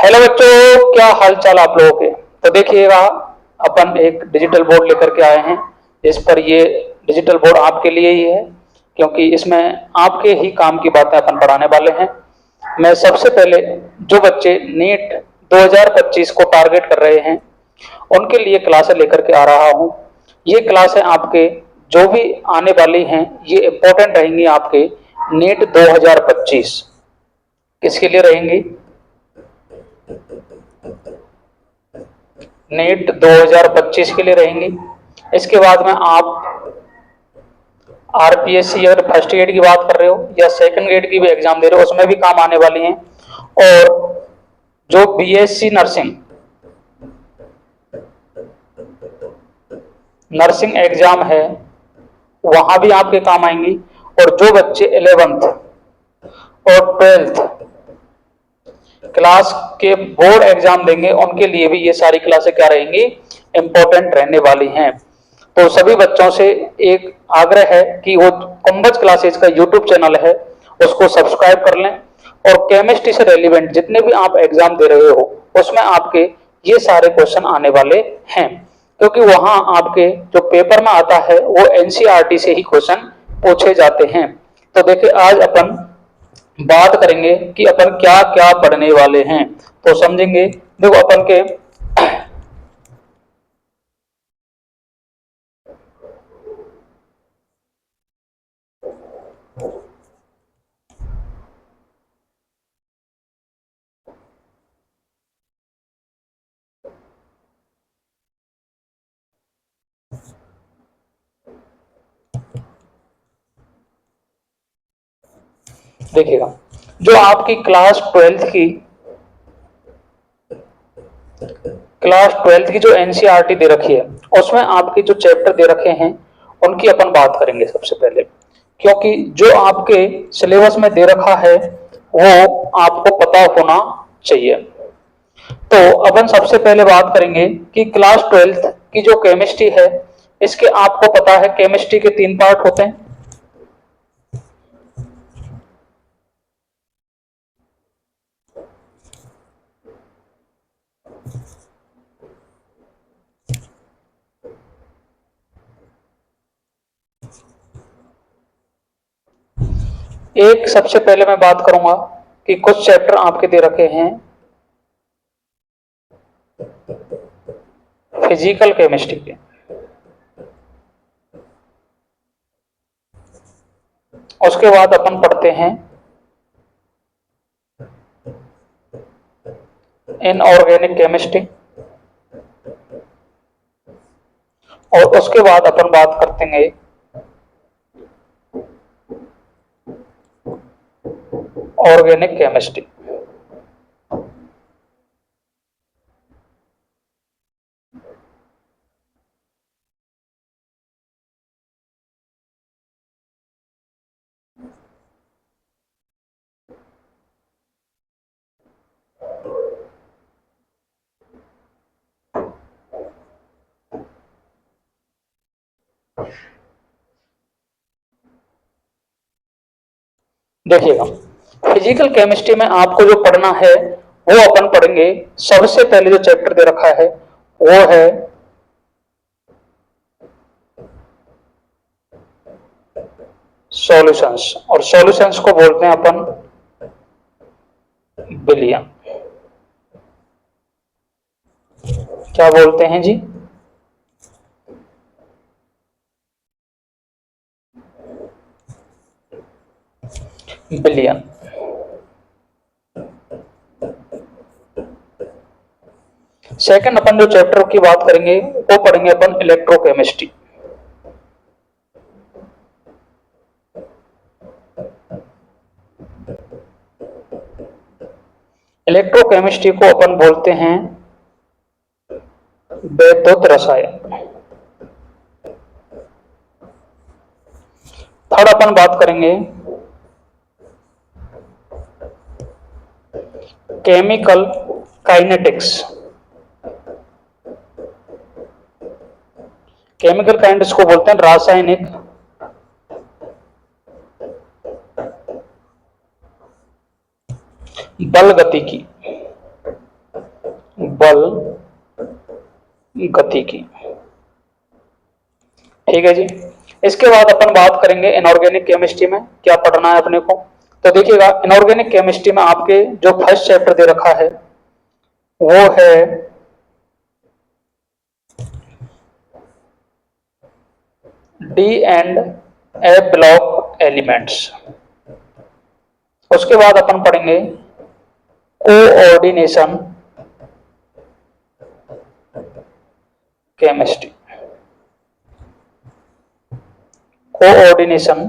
Hello बच्चों, क्या हाल चाल आप लोगों के। तो देखिएगा, अपन एक डिजिटल बोर्ड लेकर के आए हैं। इस पर ये डिजिटल बोर्ड आपके लिए ही है, क्योंकि इसमें आपके ही काम की बातें अपन पढ़ाने वाले हैं। मैं सबसे पहले जो बच्चे नीट 2025 को टारगेट कर रहे हैं उनके लिए क्लासें लेकर के आ रहा हूं। ये क्लासें आपके जो भी आने वाली हैं ये इंपॉर्टेंट रहेंगी आपके नीट 2025। किसके लिए रहेंगी? नीट 2025 के लिए रहेंगी। इसके बाद में आप आरपीएससी अगर फर्स्ट ग्रेड की बात कर रहे हो या सेकंड ग्रेड की भी एग्जाम दे रहे हो उसमें भी काम आने वाली हैं। और जो बीएससी नर्सिंग नर्सिंग एग्जाम है वहां भी आपके काम आएंगी। और जो बच्चे 11th और 12th क्लास के बोर्ड एग्जाम देंगे उनके लिए भी ये सारी क्लासें क्या रहेंगी? इंपॉर्टेंट रहने वाली हैं। तो सभी बच्चों से एक आग्रह है कि वो कुंभज क्लासेज का यूट्यूब चैनल है उसको सब्सक्राइब कर लें। और केमिस्ट्री से रेलिवेंट जितने भी आप एग्जाम दे रहे हो उसमें आपके ये सारे क्वेश्चन आने वाले हैं, क्योंकि वहां आपके जो पेपर में आता है वो एनसीईआरटी से ही क्वेश्चन पूछे जाते हैं। तो देखिए, आज अपन बात करेंगे कि अपन क्या क्या पढ़ने वाले हैं, तो समझेंगे। देखो, अपन के देखिएगा, जो आपकी क्लास ट्वेल्थ की जो एनसीईआरटी दे रखी है उसमें आपके जो चैप्टर दे रखे हैं उनकी अपन बात करेंगे सबसे पहले, क्योंकि जो आपके सिलेबस में दे रखा है वो आपको पता होना चाहिए। तो अपन सबसे पहले बात करेंगे कि क्लास ट्वेल्थ की जो केमिस्ट्री है इसके आपको पता है केमिस्ट्री के 3 पार्ट होते हैं। एक सबसे पहले मैं बात करूंगा कि कुछ चैप्टर आपके दे रखे हैं फिजिकल केमिस्ट्री के। उसके बाद अपन पढ़ते हैं इनऑर्गेनिक केमिस्ट्री। और उसके बाद अपन बात करते हैं ऑर्गेनिक केमिस्ट्री। देखिएगा, फिजिकल केमिस्ट्री में आपको जो पढ़ना है वो अपन पढ़ेंगे। सबसे पहले जो चैप्टर दे रखा है वो है सॉल्यूशंस, और सॉल्यूशंस को बोलते हैं अपन विलियन। क्या बोलते हैं जी? विलियन। सेकंड अपन जो चैप्टर की बात करेंगे वो पढ़ेंगे अपन इलेक्ट्रोकेमिस्ट्री। इलेक्ट्रोकेमिस्ट्री को अपन बोलते हैं वैद्युत रसायन। थर्ड अपन बात करेंगे केमिकल काइनेटिक्स। केमिकल काइनेटिक्स को बोलते हैं रासायनिक बल गतिकी। बल गतिकी। ठीक है जी। इसके बाद अपन बात करेंगे इनऑर्गेनिक केमिस्ट्री में क्या पढ़ना है अपने को। तो देखिएगा इनऑर्गेनिक केमिस्ट्री में आपके जो फर्स्ट चैप्टर दे रखा है वो है D and A block elements. उसके बाद अपन पढ़ेंगे coordination chemistry. Coordination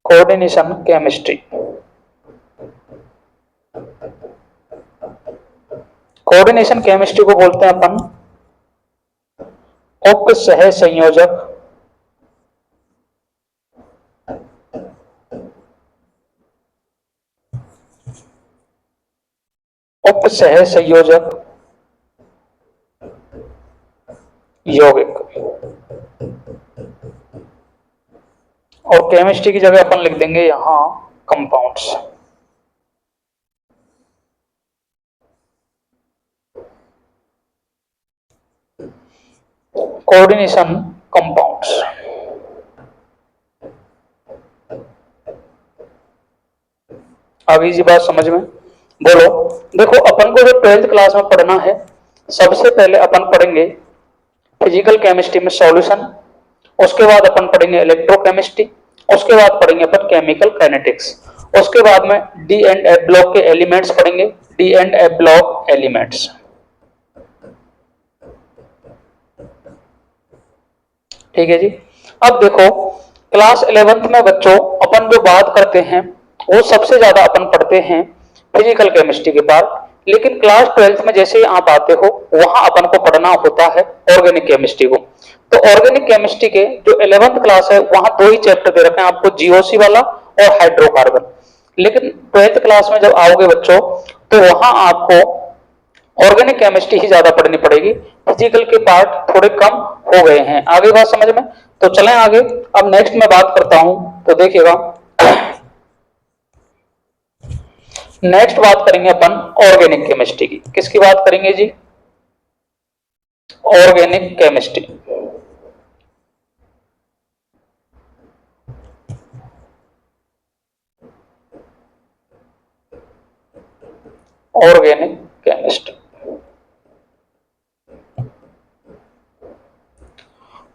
coordination chemistry. Coordination chemistry को बोलते हैं अपन उप सह संयोजक उप सह संयोजक यौगिक। और केमिस्ट्री की जगह अपन लिख देंगे यहां कंपाउंड्स। Coordination compounds. अभी जी बात समझ में बोलो। देखो अपन को जो 12th क्लास में पढ़ना है सबसे पहले अपन पढ़ेंगे फिजिकल केमिस्ट्री में सॉल्यूशन। उसके बाद अपन पढ़ेंगे इलेक्ट्रोकेमिस्ट्री। उसके बाद पढ़ेंगे अपन केमिकल काइनेटिक्स। उसके बाद में डी एंड एफ ब्लॉक के एलिमेंट्स पढ़ेंगे, D and F block elements. ठीक है जी। अब देखो क्लास 11th में बच्चों अपन जो बात करते हैं वो सबसे ज्यादा अपन पढ़ते हैं फिजिकल केमिस्ट्री के बाद, लेकिन क्लास 12th में जैसे आप आते हो वहां अपन को पढ़ना होता है ऑर्गेनिक केमिस्ट्री को। तो ऑर्गेनिक केमिस्ट्री के जो 11th क्लास है वहां दो ही चैप्टर दे रखे हैं आपको, जीओसी वाला और हाइड्रोकार्बन। लेकिन 12th क्लास में जब आओगे बच्चों तो वहां आपको ऑर्गेनिक केमिस्ट्री ही ज्यादा पढ़नी पड़ेगी, फिजिकल के पार्ट थोड़े कम हो गए हैं। आगे बात समझ में, तो चलें आगे। अब नेक्स्ट मैं बात करता हूं तो देखिएगा नेक्स्ट बात करेंगे अपन ऑर्गेनिक केमिस्ट्री की। किसकी बात करेंगे जी? Organic chemistry. Organic chemistry.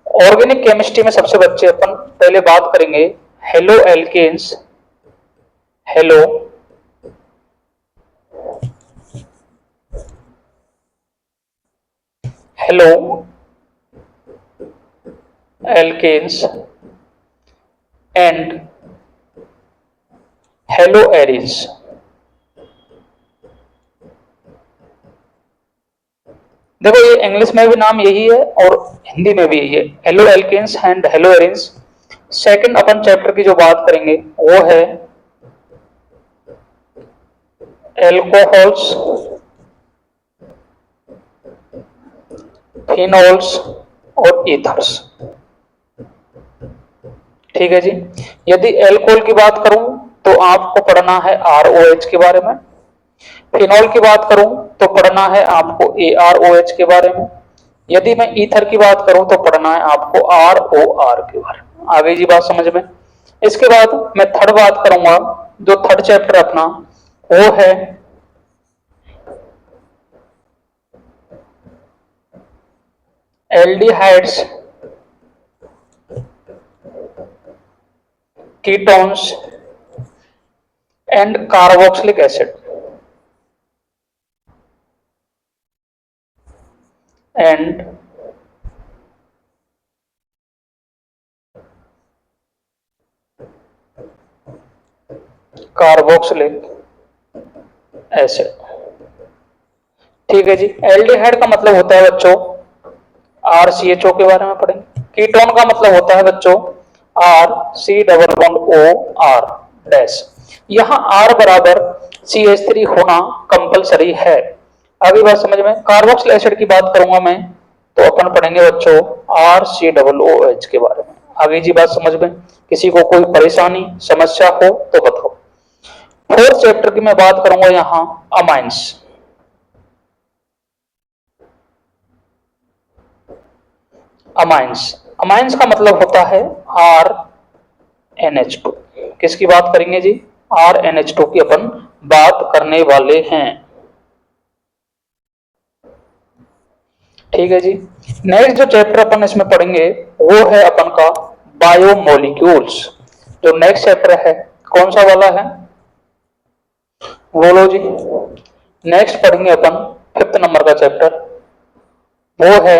Organic chemistry में सबसे बच्चे अपन पहले बात करेंगे haloalkanes, halo halo alkanes and hello arenes. देखो ये इंग्लिश में भी नाम यही है और हिंदी में भी यही है, halo alkanes and hello arenes. Second अपन चैप्टर की जो बात करेंगे वो है एल्कोहल्स, फिनोल्स और ईथर्स। ठीक है जी। यदि एल्कोहल की बात करूं तो आपको पढ़ना है ROH के बारे में, फिनॉल की बात करूं तो पढ़ना है आपको AROH के बारे में, यदि मैं ईथर की बात करूं तो पढ़ना है आपको ROR के बारे में। आगे जी बात समझ में। इसके बाद मैं थर्ड बात करूंगा, जो थर्ड चैप्टर अपना वो है aldehydes, ketones and carboxylic acid and carboxylic acid. ठीक है जी। एल्डिहाइड का मतलब होता है बच्चों RCHO के बारे में पढ़ेंगे। कीटोन का मतलब होता है बच्चों RC_OR डैश। यहां R बराबर CH3 होना कंपलसरी है। आगे बात समझ में। कार्बोक्सिल एसिड की बात करूंगा मैं, तो अपन पढ़ेंगे बच्चों RCOOH के बारे में। आगे जी बात समझ में। किसी को कोई परेशानी समस्या हो तो बताओ। फोर्थ चैप्टर की मैं बात करूंगा यहां अमाइंस। अमाइंस, अमाइंस का मतलब होता है RNH2। किसकी बात करेंगे जी? RNH2 की अपन बात करने वाले हैं। ठीक है जी। नेक्स्ट जो चैप्टर अपन इसमें पढ़ेंगे वो है अपन का बायोमोलिक्यूल्स। जो नेक्स्ट चैप्टर है कौन सा वाला है बोलो जी? नेक्स्ट पढ़ेंगे अपन 5th नंबर का चैप्टर, वो है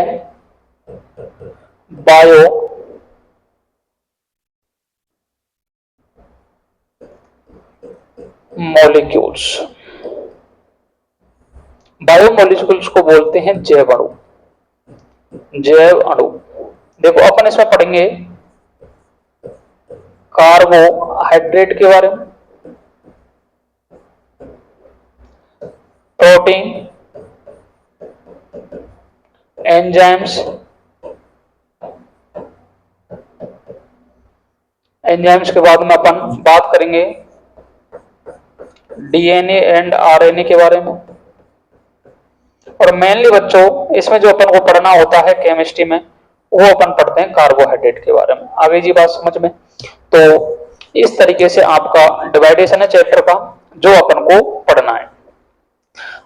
बायो मॉलिक्यूल्स। बायोमोलिक्यूल्स को बोलते हैं जैव अणु। जैव अणु देखो अपन इसमें पढ़ेंगे कार्बोहाइड्रेट के बारे में, प्रोटीन, एंजाइम्स, एंजाइम्स के बाद में अपन बात करेंगे डीएनए एंड आरएनए के बारे में। और मेनली बच्चों इसमें जो अपन को पढ़ना होता है केमिस्ट्री में, वो अपन पढ़ते हैं कार्बोहाइड्रेट के बारे में। आगे जी बात समझ में। तो इस तरीके से आपका डिवाइडेशन है चैप्टर का, जो अपन को पढ़ना है।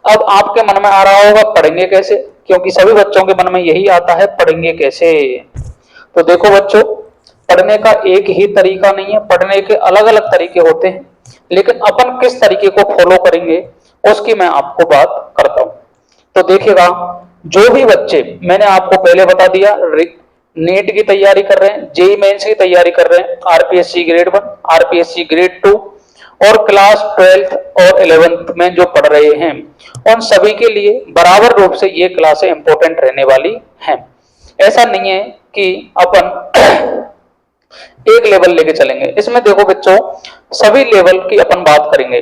अब आपके मन में आ रहा होगा पढ़ेंगे कैसे, क्योंकि सभी बच्चों के मन में यही आता है पढ़ेंगे कैसे। तो देखो बच्चों, पढ़ने का एक ही तरीका नहीं है, पढ़ने के अलग अलग तरीके होते हैं, लेकिन अपन किस तरीके को फॉलो करेंगे उसकी मैं आपको बात करता हूं। तो देखिएगा, जो भी बच्चे, मैंने आपको पहले बता दिया, नीट की तैयारी कर रहे हैं, जेई मेंस की तैयारी कर रहे हैं, आरपीएससी ग्रेड 1, आरपीएससी ग्रेड 2 और क्लास 12th और 11th में जो पढ़ रहे हैं, उन सभी के लिए बराबर रूप से ये क्लासें इंपॉर्टेंट रहने वाली हैं। ऐसा नहीं है कि अपन एक लेवल लेके चलेंगे। इसमें देखो बच्चों, सभी लेवल की अपन बात करेंगे।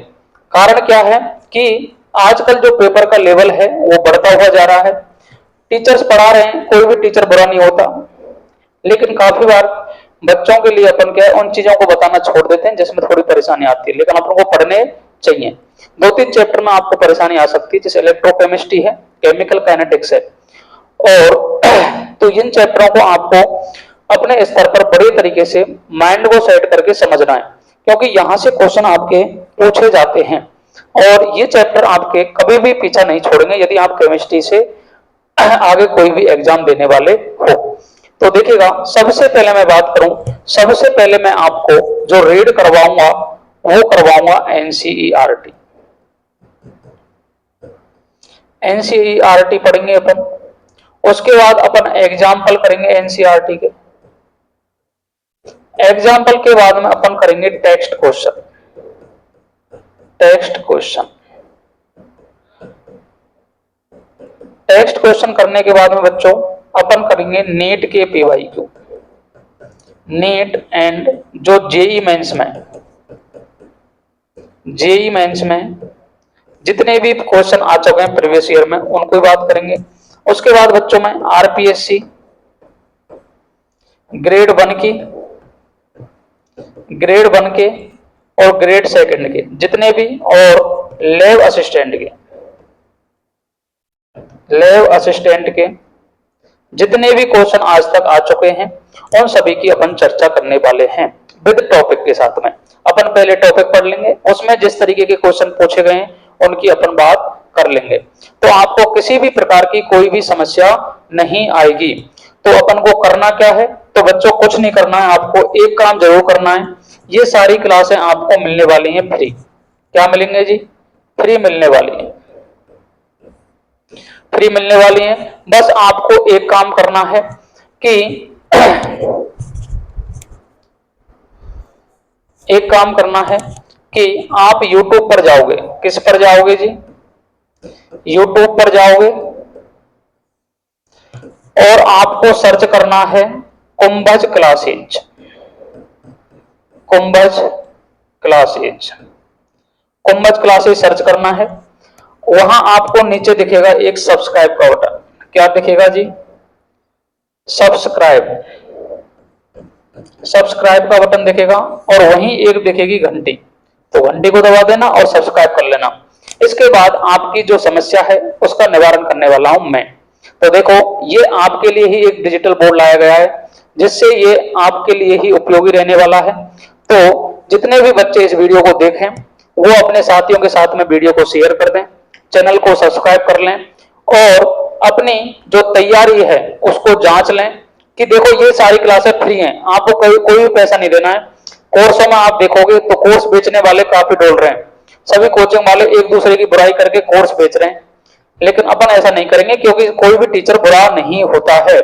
कारण क्या है कि आजकल जो पेपर का लेवल है वो बढ़ता हुआ जा रहा है। टीचर्स पढ़ा रहे हैं, कोई भी टीचर बुरा नहीं होता, लेकिन काफी बार बच्चों के लिए अपन क्या है, उन चीजों को बताना छोड़ देते हैं जिसमें थोड़ी परेशानी आती है, लेकिन अपन को पढ़ने चाहिए। 2-3 चैप्टर में आपको परेशानी आ सकती है, जैसे इलेक्ट्रोकेमिस्ट्री है, केमिकल काइनेटिक्स है, और तो इन चैप्टरों को आपको अपने स्तर पर बड़े तरीके से माइंड को सेट करके समझना है, क्योंकि यहां से क्वेश्चन आपके पूछे जाते हैं और ये चैप्टर आपके कभी भी पीछा नहीं छोड़ेंगे यदि आप केमिस्ट्री से आगे कोई भी एग्जाम देने वाले हो। तो देखिएगा, सबसे पहले मैं बात करूं, सबसे पहले मैं आपको जो रीड करवाऊंगा वो करवाऊंगा एनसीईआरटी। एनसीईआरटी पढ़ेंगे अपन, उसके बाद अपन एग्जाम्पल करेंगे एनसीईआरटी के, एग्जाम्पल के बाद में अपन करेंगे text question. Text question, text question करने के बाद में बच्चों अपन करेंगे नीट के पीवाईक्यू। नीट एंड जो जेई मेंस में, जेई मेंस में जितने भी क्वेश्चन आ चुके हैं प्रीवियस ईयर में उनको ही बात करेंगे। उसके बाद बच्चों में आरपीएससी ग्रेड 1 की, ग्रेड 1 के और ग्रेड 2 के जितने भी, और लैब असिस्टेंट के, लैब असिस्टेंट के जितने भी क्वेश्चन आज तक आ चुके हैं उन सभी की अपन चर्चा करने वाले हैं विद टॉपिक के साथ में। अपन पहले टॉपिक पढ़ लेंगे, उसमें जिस तरीके के क्वेश्चन पूछे गए हैं उनकी अपन बात कर लेंगे, तो आपको किसी भी प्रकार की कोई भी समस्या नहीं आएगी। तो अपन को करना क्या है, तो बच्चों कुछ नहीं करना है, आपको एक काम जरूर करना है, ये सारी क्लासें आपको मिलने वाली हैं फ्री। क्या मिलेंगे जी? फ्री मिलने वाली है, फ्री मिलने वाली है। बस आपको एक काम करना है कि एक काम करना है कि आप YouTube पर जाओगे। किस पर जाओगे जी? YouTube पर जाओगे और आपको सर्च करना है Kumbhaj classes. Kumbhaj classes, Kumbhaj classes search करना है वहां आपको नीचे दिखेगा एक सब्सक्राइब का बटन। क्या दिखेगा जी? सब्सक्राइब। सब्सक्राइब का बटन दिखेगा और वहीं एक दिखेगी घंटी, तो घंटी को दबा देना और सब्सक्राइब कर लेना। इसके बाद आपकी जो समस्या है उसका निवारण करने वाला हूं मैं। तो देखो, ये आपके लिए ही एक डिजिटल बोर्ड लाया गया है जिससे ये आपके लिए ही उपयोगी रहने वाला है। तो जितने भी बच्चे इस वीडियो को देखें वो अपने साथियों के साथ में वीडियो को शेयर कर दें, चैनल को सब्सक्राइब कर लें और अपनी जो तैयारी है उसको जांच लें कि देखो ये सारी क्लासें फ्री हैं, आपको कोई भी पैसा नहीं देना है। कोर्सों में आप देखोगे तो कोर्स बेचने वाले काफी डोल रहे हैं, सभी कोचिंग वाले एक दूसरे की बुराई करके कोर्स बेच रहे हैं, लेकिन अपन ऐसा नहीं करेंगे क्योंकि कोई भी टीचर बुरा नहीं होता है।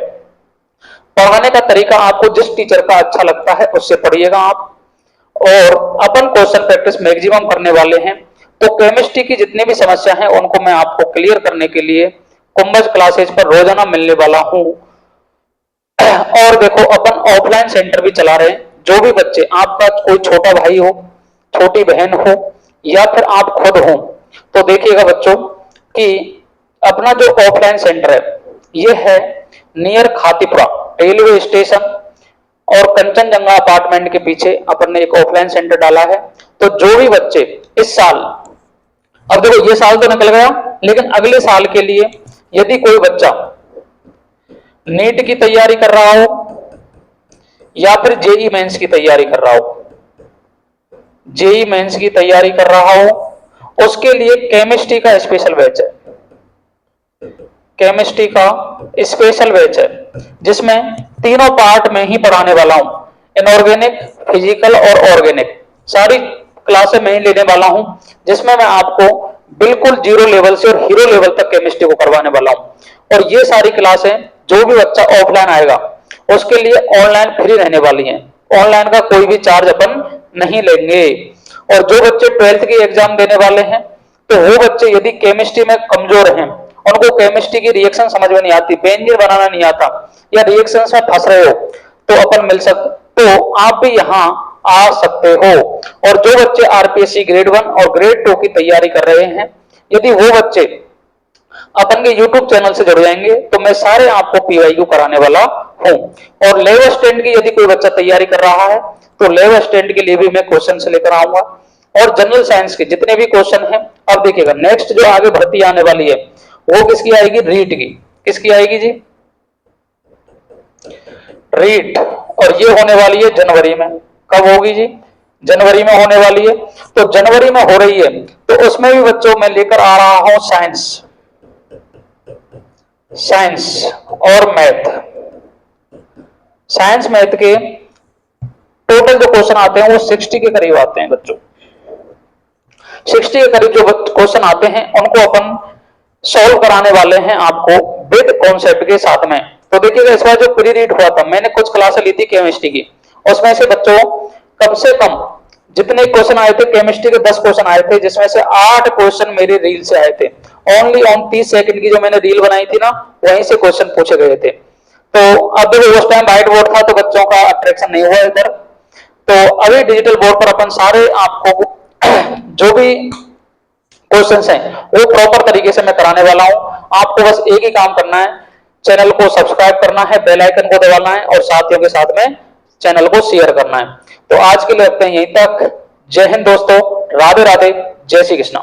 पढ़ाने का तरीका आपको जिस टीचर का अच्छा लगता है उससे पढ़िएगा आप। और अपन क्वेश्चन प्रैक्टिस मैक्सिमम करने वाले हैं, तो केमिस्ट्री की जितनी भी समस्या है उनको मैं आपको क्लियर करने के लिए कुंभज क्लासेज पर रोजाना मिलने वाला हूं। और देखो, अपन ऑफलाइन सेंटर भी चला रहे हैं। जो भी बच्चे, आपका कोई छोटा भाई हो, छोटी बहन हो या फिर आप खुद हो, तो देखिएगा बच्चों कि अपना जो ऑफलाइन सेंटर है ये है नियर खातीपुरा रेलवे स्टेशन और कंचनजंगा अपार्टमेंट के पीछे अपन ने एक ऑफलाइन सेंटर डाला है। तो जो भी बच्चे इस साल, अब देखो ये साल तो निकल गया, लेकिन अगले साल के लिए यदि कोई बच्चा नीट की तैयारी कर रहा हो या फिर जेई मेंस की तैयारी कर रहा हो, जेई मेंस की तैयारी कर रहा हो, उसके लिए केमिस्ट्री का स्पेशल बैच है। केमिस्ट्री का स्पेशल बैच है जिसमें तीनों पार्ट में ही पढ़ाने वाला हूं, इनऑर्गेनिक, फिजिकल और ऑर्गेनिक, सारी क्लासें मैं ही लेने वाला हूं, जिसमें मैं आपको बिल्कुल जीरो लेवल से और हीरो लेवल तक केमिस्ट्री को करवाने वाला हूं। और ये सारी क्लासें जो भी बच्चा ऑफलाइन आएगा उसके लिए ऑनलाइन फ्री रहने वाली हैं, ऑनलाइन का कोई भी चार्ज अपन नहीं लेंगे। और जो बच्चे 12th की एग्जाम देने वाले हैं, तो वो बच्चे यदि केमिस्ट्री में कमजोर हैं, उनको केमिस्ट्री की रिएक्शन समझ में नहीं आती, बेंजीन बनाना नहीं आता या रिएक्शंस में फंस रहे हो, तो अपन मिल सकते, तो आप भी यहाँ आ सकते हो। और जो बच्चे आरपीएससी ग्रेड 1 और ग्रेड 2 की तैयारी कर रहे हैं, यदि वो बच्चे अपन के YouTube चैनल से जुड़ जाएंगे तो मैं सारे आपको पीवाईक्यू कराने वाला हूं। और लेव स्टैंड की यदि कोई बच्चा तैयारी कर रहा है तो लेव स्टैंड के लिए भी मैं क्वेश्चन से लेकर आऊंगा। और जनरल साइंस के जितने भी क्वेश्चन हैं, अब देखिएगा नेक्स्ट जो आगे भर्ती आने वाली है वो किसकी आएगी? रीट की। किसकी आएगी जी? रीट। और ये होने वाली है जनवरी में। कब होगी जी? जनवरी में होने वाली है। तो जनवरी में हो रही है तो उसमें भी बच्चों मैं लेकर आ रहा हूं साइंस, साइंस और मैथ। साइंस मैथ के टोटल जो क्वेश्चन आते हैं वो 60 के करीब आते हैं बच्चों। 60 के करीब जो क्वेश्चन आते हैं उनको अपन सॉल्व कराने वाले हैं आपको विद कॉन्सेप्ट के साथ में। तो देखिएगा, इस बार जो प्री रीड हुआ था, मैंने कुछ क्लासें ली थी केमिस्ट्री की, उसमें से बच्चों कम से कम जितने क्वेश्चन आए थे केमिस्ट्री के 10 क्वेश्चन आए थे, जिसमें से 8 क्वेश्चन मेरी रील से आए थे। ओनली ऑन 30 सेकंड की जो मैंने रील बनाई थी ना, वहीं से क्वेश्चन पूछे गए थे। तो अब देखो, उस टाइम व्हाइट बोर्ड था तो बच्चों का अट्रैक्शन नहीं हुआ इधर। तो अभी डिजिटल बोर्ड पर अपन सारे आपको जो भी क्वेश्चंस हैं वो प्रॉपर तरीके से मैं कराने वाला हूं। आपको बस एक ही काम करना है, चैनल को सब्सक्राइब करना है, बेल आइकन को दबाना है और साथियों के साथ में चैनल को शेयर करना है। तो आज के लिए रखते हैं यहीं तक। जय हिंद दोस्तों, राधे राधे, जय श्री कृष्णा।